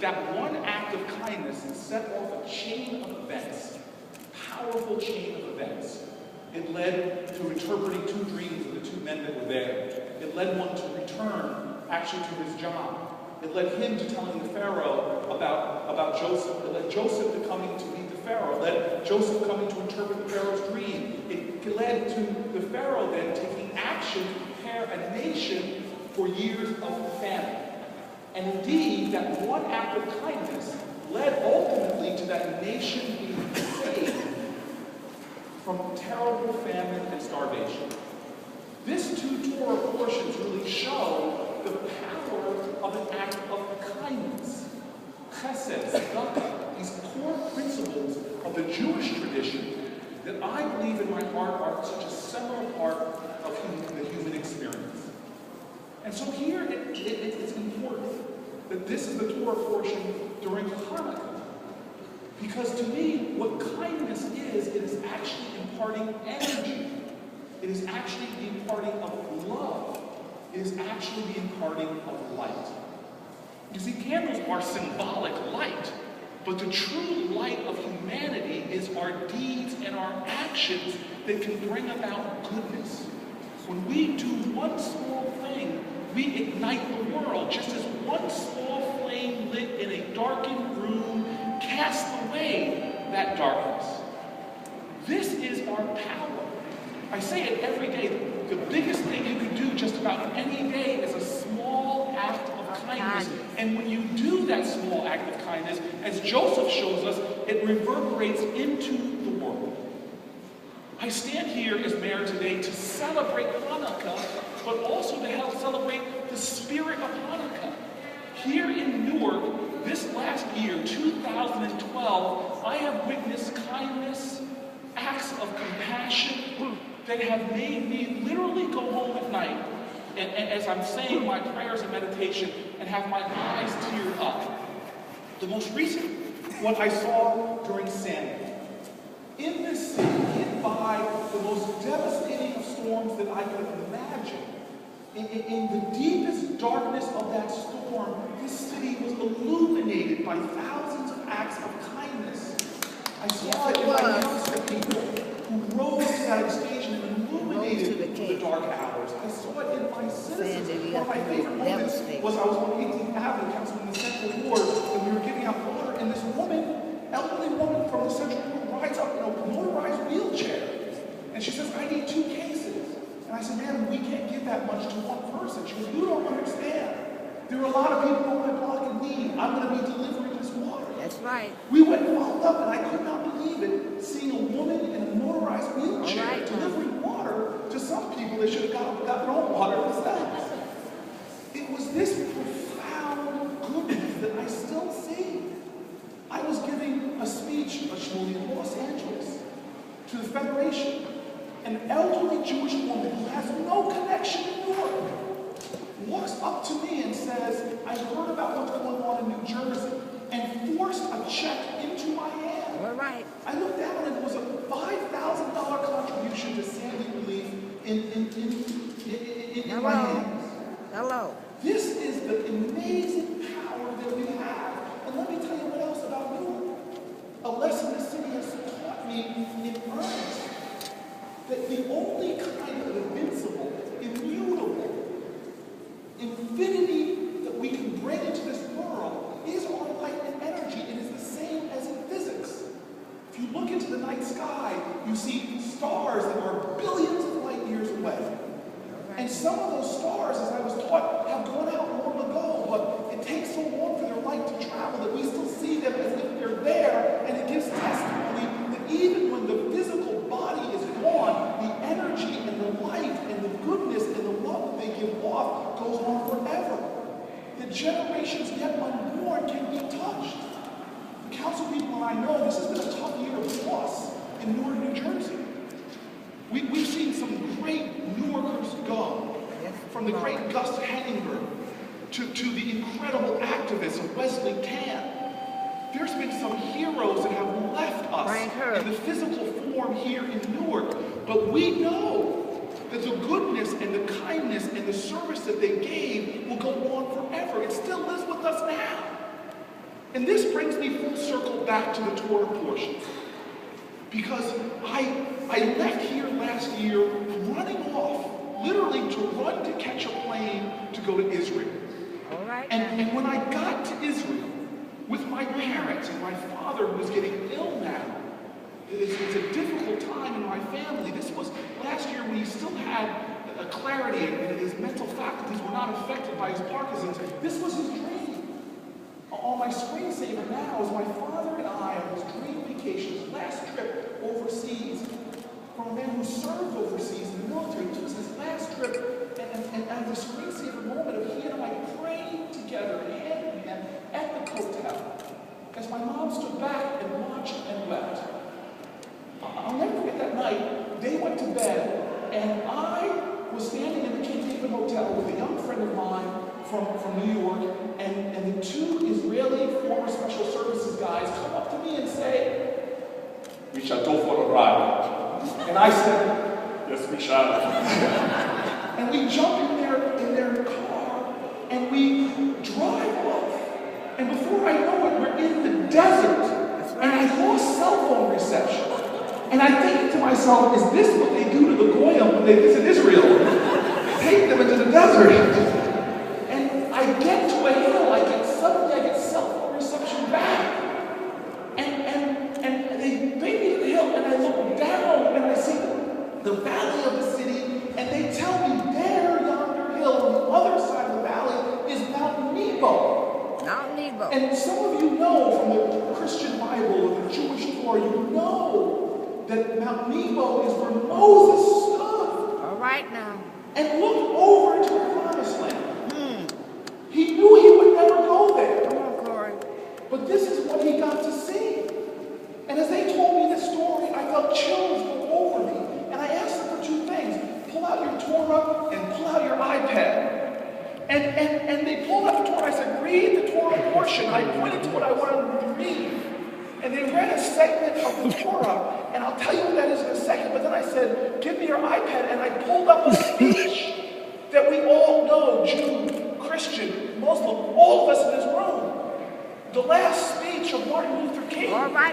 that one act of kindness set off a chain of events, powerful chain of events. It led to interpreting 2 dreams of the 2 men that were there. It led one to return, actually, to his job. It led him to telling the Pharaoh about Joseph. It led Joseph to coming to meet the Pharaoh. It led Joseph coming to interpret the Pharaoh's dream. It led to the Pharaoh then taking action to prepare a nation for years of famine. And indeed, that one act of kindness led ultimately to that nation being saved from terrible famine and starvation. These 2 Torah portions really show the power of an act of kindness. Chesed, tzedakah, these core principles of the Jewish tradition that I believe in my heart are such a seminal part of the human experience. And so here it's important that this is the Torah portion during Hanukkah. Because to me, what kindness is, it is actually imparting energy. It is actually the imparting of love. It is actually the imparting of light. You see, candles are symbolic light, but the true light of humanity is our deeds and our actions that can bring about goodness. When we do one small thing, we ignite the world, just as one small flame lit in a darkened room casts away that darkness. This is our power. I say it every day. The biggest thing you can do just about any day is a small act of kindness. And when you do that small act of kindness, as Joseph shows us, it reverberates into the world. I stand here as mayor today to celebrate Hanukkah, but also to help celebrate the spirit of Hanukkah. Here in Newark, this last year, 2012, I have witnessed kindness, acts of compassion that have made me literally go home at night, and as I'm saying my prayers and meditation, and have my eyes teared up. The most recent one I saw during Sandy. In this city, hit by the most devastating of storms that I could imagine, in the deepest darkness of that storm, this city was illuminated by thousands of acts of kindness. I saw it in my house of people who rose to that occasion and illuminated the dark hours. I saw it in my citizens. One of my favorite moments was I was on 18th Avenue, Councilman in the Central Ward, and we were giving out water, and this woman, elderly woman from the Central Ward, rides up in a motorized wheelchair. And she says, I need 2 cases. And I said, ma'am, we can't give that much to one person. She goes, you don't understand. There are a lot of people on my block in need. I'm going to be delivering this water. That's right. We went and followed up, and I could not believe it, seeing a woman in a motorized wheelchair delivering water to some people that should have got their own water themselves. It was this profound goodness that I still see. I was giving a speech, in Los Angeles, to the Federation. An elderly Jewish woman who has no connection to Newark walks up to me and says, I heard about what's going on in New Jersey, and forced a check into my hand. All right. I looked down and it was a $5,000 contribution to Sandy relief in my hands. Hello. This is the amazing power that we have. And let me tell you what else about Newark. A lesson this city has taught me in earnest. That the only kind of invincible, immutable, infinity that we can bring into this world is our light and energy. It is the same as in physics. If you look into the night sky, you see stars that are billions of light years away. And some of those stars, as I was taught, have gone out long ago, but it takes so long for their light to travel that we still see them as if they're there, and it gives testimony that even when the physical body is gone, the energy and the light and the goodness and the love that they give off goes on forever. The generations yet unborn can be touched. The council people and I know this has been a tough year of loss in Newark, New Jersey. We've seen some great Newarkers go, from the great Gus Henninger to the incredible activists of Wesley Tan. There's been some heroes that have left us in the physical form here in Newark, but we know that the goodness and the kindness and the service that they gave will go on forever. It still lives with us now. And this brings me full circle back to the Torah portion. Because I left here last year running off, literally to run to catch a plane to go to Israel. All right. And when I got to Israel with my parents and my father who was getting ill now, it's a difficult time in my family. This was last year when he still had a clarity and his mental faculties were not affected by his Parkinson's. This was his dream. On my screensaver now is my father and I on his dream vacation, his last trip overseas, from a man who served overseas in the military. It was his last trip, and the screensaver moment of he and I praying together, hand in hand, at the hotel, as my mom stood back and watched and wept. I'll never forget that night. They went to bed, and I was standing in the King David Hotel with a young friend of mine from New York, and the two Israeli former special services guys come up to me and say, "We shall go for a ride." And I said, "Yes, we shall." And we jump in their car, and we drive off. And before I know it, we're in the desert. And I lost cell phone reception. And I think to myself, is this what they do to the Goyim when they visit Israel? Take them into the desert. And I get to a hill, suddenly I get cell phone reception back. And they bring me to the hill, and I look down, and I see the valley of the city, and they tell me there, yonder hill, on the other side of the valley, is Mount Nebo. Mount Nebo. And some of you know from the Christian Bible or the Jewish Torah, you know that Mount Nebo is where Moses stood. All right now. And looked over into the promised land. He knew he would never go there. Come on, Cory. But this is what he got to see. And as they told me this story, I felt chills go over me. And I asked them for two things. Pull out your Torah and pull out your iPad. And they pulled out the Torah. I said, read the Torah portion. I pointed to what I wanted them to read. And they read a segment of the Torah, and I'll tell you what that is in a second, but then I said, give me your iPad, and I pulled up a speech that we all know, Jew, Christian, Muslim, all of us in this room. The last speech of Martin Luther King. All right.